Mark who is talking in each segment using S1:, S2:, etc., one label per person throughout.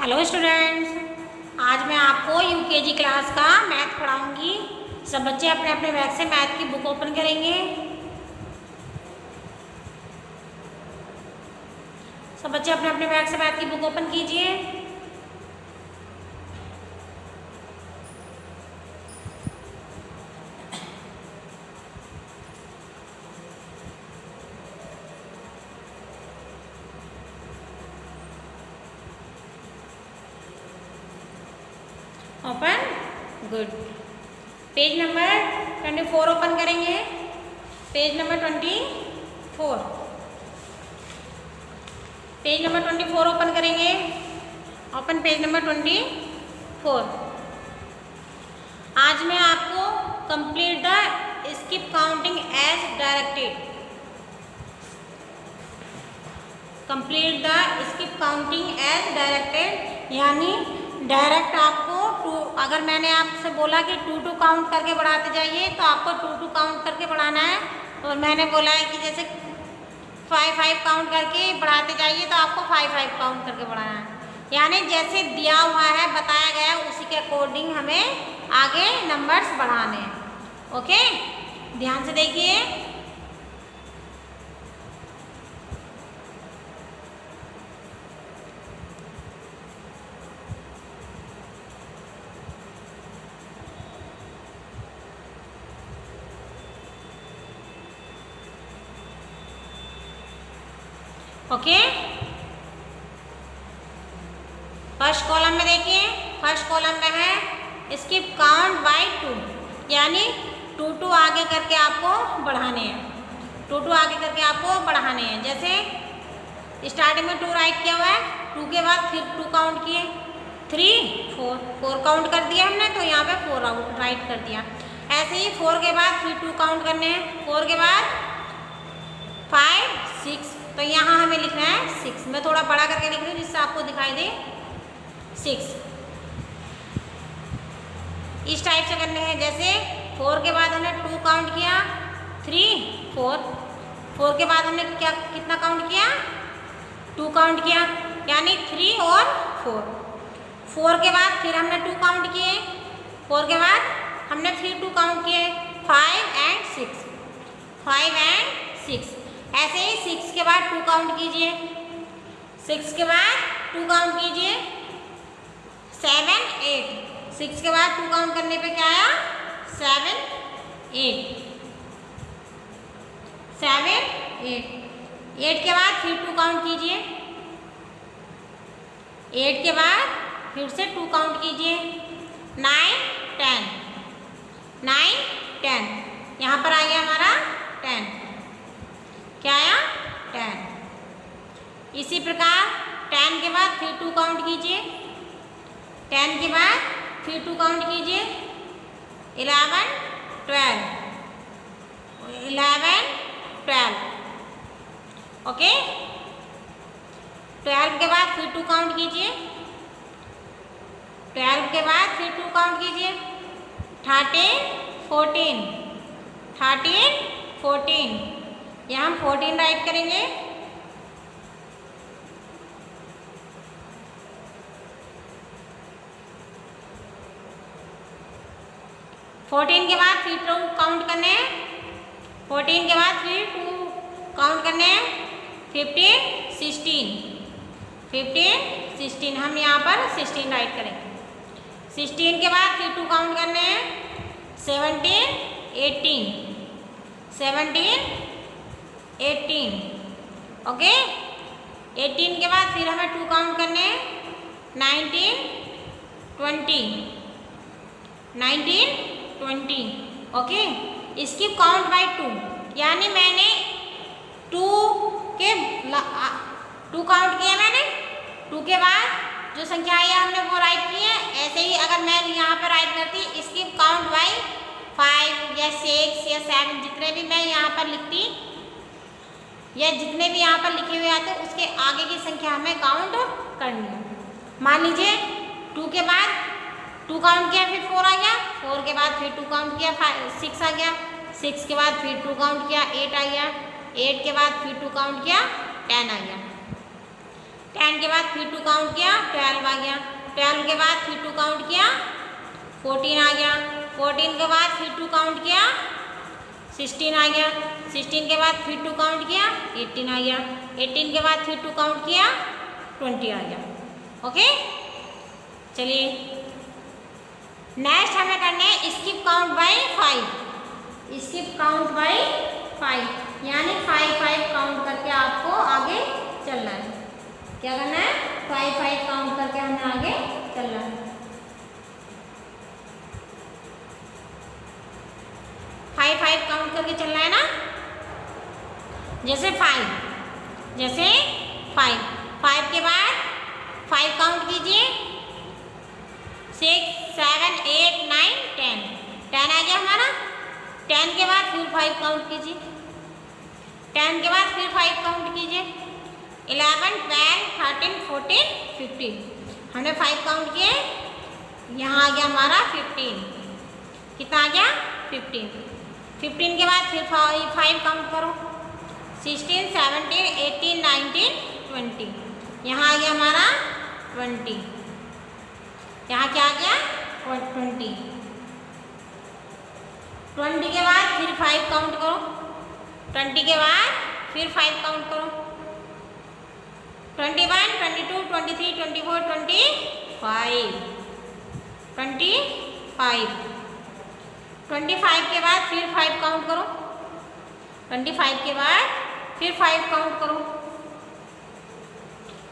S1: Hello students, आज मैं आपको यूकेजी क्लास का मैथ पढ़ाऊंगी। सब बच्चे अपने अपने बैग से मैथ की बुक ओपन करेंगे। सब बच्चे अपने अपने बैग से मैथ की बुक ओपन कीजिए। Open, good. Page number 24 open करेंगे। Page number 24, page number 24 open करेंगे। Open page number 24। आज मैं आपको complete the skip counting as directed, complete the skip counting as directed, यानी डायरेक्ट आपको अगर मैंने आपसे बोला कि 2 काउंट करके बढ़ाते जाइए तो आपको 2 काउंट करके बढ़ाना है। और मैंने बोला है कि जैसे 5 काउंट करके बढ़ाते जाइए तो आपको 5 काउंट करके बढ़ाना है। यानी जैसे दिया हुआ है, बताया गया है, उसी के अकॉर्डिंग हमें आगे नंबर्स बढ़ाने हैं। ओके, ध्यान से देखिए। ओके, फर्स्ट कॉलम में देखिए। फर्स्ट कॉलम में है स्किप काउंट बाय 2, यानी 2 आगे करके आपको बढ़ाने हैं। 2 आगे करके आपको बढ़ाने हैं। जैसे स्टार्टिंग में 2 राइट किया हुआ है, 2 के बाद फिर 2 काउंट किए, 3 4 काउंट कर दिया हमने, तो यहाँ पे 4 राइट कर दिया। ऐसे ही 4 के बाद फिर 2 काउंट करने हैं, 4 के बाद 5 6, तो यहाँ हमें लिखना है 6। मैं थोड़ा बड़ा करके लिख रही हूँ जिससे आपको दिखाई दे। 6 इस टाइप से करने हैं। जैसे 4 के बाद हमने 2 काउंट किया, 3 4 के बाद हमने कितना काउंट किया, 2 काउंट किया, यानी 3 और 4 के बाद फिर हमने 2 काउंट किए, 4 के बाद हमने फिर 2 काउंट किए, 5 and 6, 5 and 6। ऐसे ही 6 के बाद 2 काउंट कीजिए, 6 के बाद 2 काउंट कीजिए, 7 8, 6 के बाद 2 काउंट करने पे क्या आया, 7 8, 7 8। 8 के बाद फिर 2 काउंट कीजिए, 8 के बाद फिर से 2 काउंट कीजिए, 9 10, 9 10, यहाँ पर आ गया हमारा 10। क्या आया, 10। इसी प्रकार 10 के बाद फिर 2 काउंट कीजिए, 10 के बाद फिर 2 काउंट कीजिए, 11 12, 11 12। ओके, 12 के बाद फिर 2 काउंट कीजिए, 12 के बाद फिर 2 काउंट कीजिए, 13 14, 13 14, यहाँ हम 14 राइट करेंगे। फोर्टीन के बाद फिर 2 काउंट करने हैं, 14 के बाद फिर 2 काउंट करने हैं, 15 16, 15 16, हम यहाँ पर 16 राइट करेंगे। 16 के बाद फिर 2 काउंट करने हैं, 17 18, 17 18। ओके, 18 के बाद फिर हमें 2 काउंट करने हैं, 19 20, 19 20। ओके, इसकी काउंट बाय 2, यानी मैंने 2 काउंट किया, मैंने 2 के बाद जो संख्या आई है हमने वो राइट की है। ऐसे ही अगर मैं यहाँ पर राइट करती इसकी काउंट बाय 5 या 6 या 7, जितने भी मैं यहाँ पर लिखती या जितने भी यहाँ पर लिखे हुए आते उसके आगे की संख्या हमें काउंट करनी है। मान लीजिए 2 के बाद 2 काउंट किया, फिर 4 आ गया, 4 के बाद फिर 2 काउंट किया, 6 आ गया, 6 के बाद फिर 2 काउंट किया, 8 आ गया, 8 के बाद फिर 2 काउंट किया, 10 आ गया, 10 के बाद फिर 2 काउंट किया, 12 आ गया, 12 के बाद फिर 2 काउंट किया 14 आ गया, 14 के बाद फिर 2 काउंट किया 16 आ गया, 16 के बाद फिर 2 काउंट किया 18 आ गया, 18 के बाद फिर 2 काउंट किया 20 आ गया। ओके, चलिए नेक्स्ट हमें करने हैं skip count by 5। Skip count by 5 यानी 5 काउंट करके आपको आगे चलना है। क्या करना है? 5 काउंट करके हमें आगे चलना है। 5 काउंट करके चलना है ना। जैसे 5 के बाद 5 काउंट कीजिए 6 7 8 9 10 10 आ गया हमारा। 10 के बाद फिर 5 काउंट कीजिए, 10 के बाद फिर 5 काउंट कीजिए 11 12 13 14 15। हमने 5 काउंट किए, यहाँ आ गया हमारा 15। कितना आ गया? 15। 15 के बाद फिर 5 काउंट करो 16 17 18 19 20। यहाँ आ गया हमारा 20। यहाँ क्या आ गया? 20। 20 के बाद फिर 5 काउंट करो, 20 के बाद फिर 5 काउंट करो 21 22 23 24 25 25। 25 के बाद फिर 5 काउंट करो, 25 के बाद फिर 5 काउंट करो।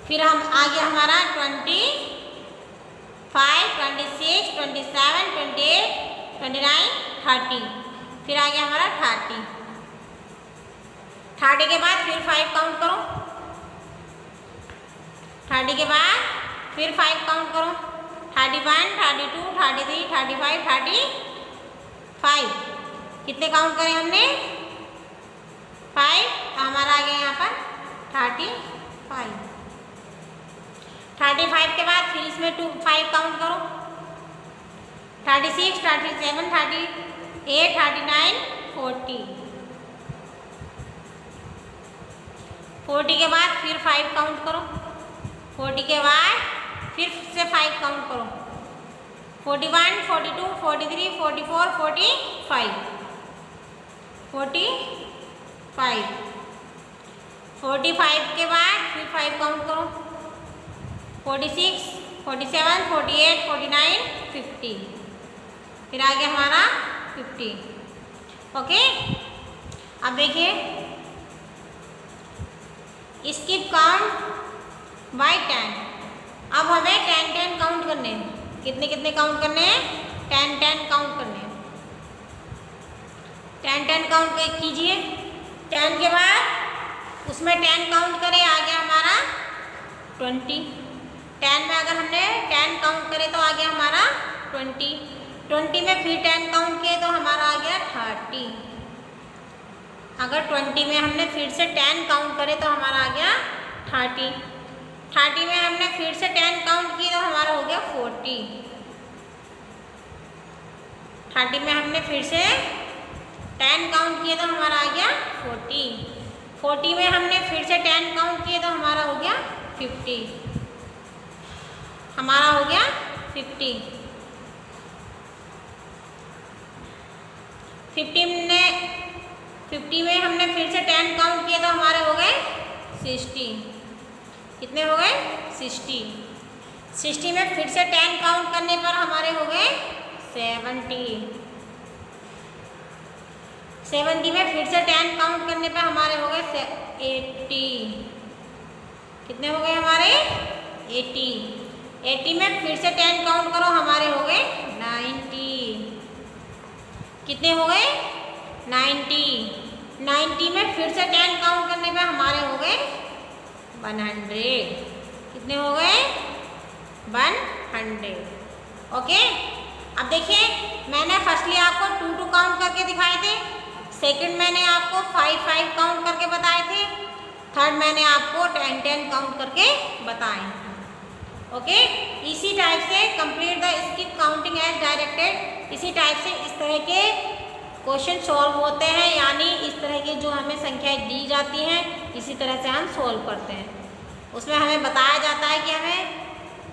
S1: फिर हम आ गया हमारा 25 26 27 28 29 30। फिर आ गया हमारा 30। 30 के बाद फिर 5 काउंट करो, 30 के बाद फिर 5 काउंट करो 31 32 33 35 35। कितने काउंट करें हमने? 5। हमारा आ गया यहाँ पर 35। 35 के बाद फिर इसमें 5 काउंट करो 36 37 38 39 40। 40 के बाद फिर 5 काउंट करो, 40 के बाद फिर से 5 काउंट करो 41 42 43 44 45 45। 45 के बाद फिर 5 काउंट करो 46 47 48 49 50। फिर आ गया हमारा 50। ओके, अब देखिए स्किप काउंट बाय 10। अब हमें 10 काउंट करने हैं। कितने कितने काउंट करने हैं? 10 काउंट करने हैं। 10 काउंट कीजिए। 10 के बाद उसमें 10 काउंट करें, आ गया हमारा 20। 10 में अगर हमने 10 काउंट करे तो आ गया हमारा 20। 20 में फिर 10 काउंट किए तो हमारा आ गया 30। अगर 20 में हमने फिर से 10 काउंट करे तो हमारा आ गया 30। 30 में हमने फिर से 10 काउंट किए तो हमारा हो गया 40। 30 में हमने फिर से 10 काउंट किए तो हमारा आ गया 40। 40 में हमने फिर से 10 काउंट किए तो हमारा हो गया 50। हमारा हो गया 50। 50 में हमने फिर से 10 काउंट किए तो हमारे हो गए 60। कितने हो गए? 60। 60 में फिर से 10 काउंट करने पर हमारे हो गए 70। 70 में फिर से 10 काउंट करने पर हमारे हो गए 80। कितने हो गए हमारे? 80। 80 में फिर से 10 काउंट करो, हमारे हो गए 90। कितने हो गए? 90। 90 में फिर से 10 काउंट करने पे हमारे हो गए 100। कितने हो गए? 100। ओके, अब देखिए मैंने फर्स्टली आपको 2 काउंट करके दिखाए थे, सेकंड मैंने आपको 5 काउंट करके बताए थे, थर्ड मैंने आपको 10 काउंट करके बताए। ओके, इसी टाइप से complete the skip counting as directed. इसी टाइप से इस तरह के क्वेश्चन सॉल्व होते हैं, यानी इस तरह की जो हमें संख्याएं दी जाती हैं इसी तरह से हम सॉल्व करते हैं। उसमें हमें बताया जाता है कि हमें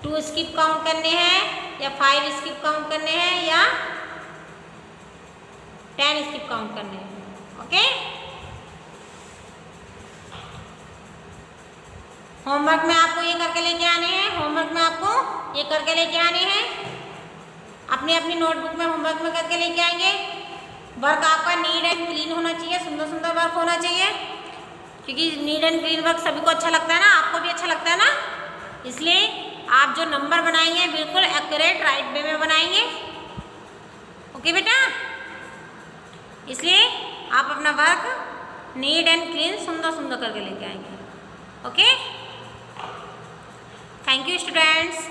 S1: 2 2 स्किप काउंट करने हैं या 5 स्किप काउंट करने हैं या 10 स्किप काउंट करने हैं। ओके, होमवर्क में आपको ये करके लेके आने हैं, होमवर्क में आपको ये करके लेके आने हैं, अपनी अपनी नोटबुक में होमवर्क में करके लेके आएंगे। वर्क आपका नीट एंड क्लीन होना चाहिए, सुंदर सुंदर वर्क होना चाहिए, क्योंकि नीट एंड क्लीन वर्क सभी को अच्छा लगता है ना, आपको भी अच्छा लगता है ना, इसलिए आप जो नंबर बनाएंगे बिल्कुल एक्यूरेट राइट वे में बनाएंगे। ओके बेटा, इसलिए आप अपना वर्क नीट एंड क्लीन सुंदर सुंदर करके लेके आएंगे। Okay, thank you students.